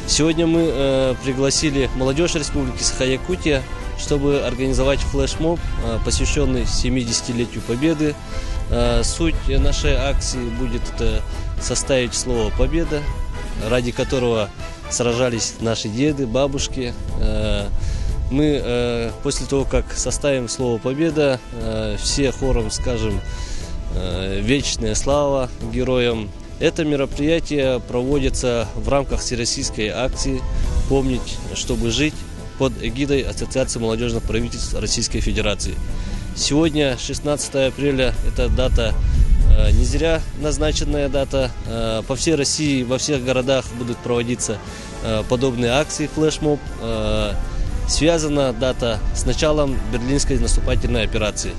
Сегодня мы пригласили молодежь Республики Саха-Якутия, чтобы организовать флешмоб, посвященный 70-летию Победы. Суть нашей акции будет составить слово «Победа», ради которого сражались наши деды, бабушки. Мы после того, как составим слово «Победа», все хором скажем «Вечная слава героям». Это мероприятие проводится в рамках всероссийской акции «Помнить, чтобы жить» под эгидой Ассоциации молодежных правительств Российской Федерации. Сегодня, 16 апреля, это дата не зря назначенная дата. По всей России, во всех городах будут проводиться подобные акции флешмоб. Связана дата с началом Берлинской наступательной операции,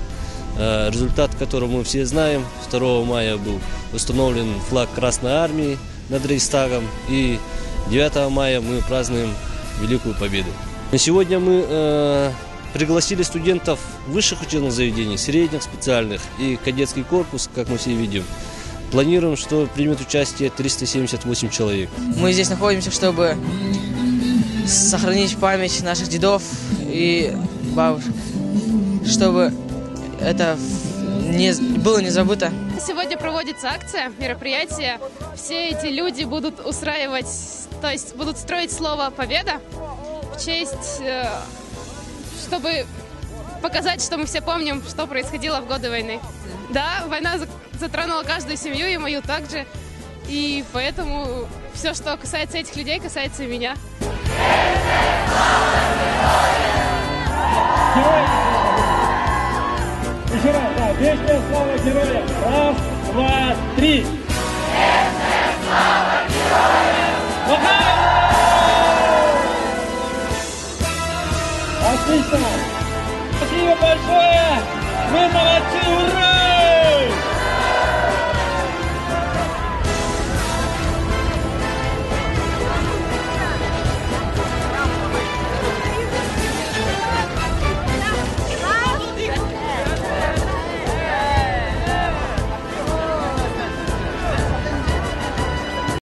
результат которого мы все знаем. 2 мая был установлен флаг Красной Армии над Рейхстагом, и 9 мая мы празднуем Великую Победу. Сегодня мы пригласили студентов высших учебных заведений, средних, специальных и кадетский корпус, как мы все видим. Планируем, что примет участие 378 человек. Мы здесь находимся, чтобы сохранить память наших дедов и бабушек, чтобы это было не забыто. Сегодня проводится акция, мероприятие. Все эти люди будут устраивать, то есть будут строить слово «Победа» в честь, чтобы показать, что мы все помним, что происходило в годы войны. Да, война затронула каждую семью, и мою также. И поэтому все, что касается этих людей, касается и меня. Еще раз, да, вечная слава героям. Раз, два, три. Вечная слава героям!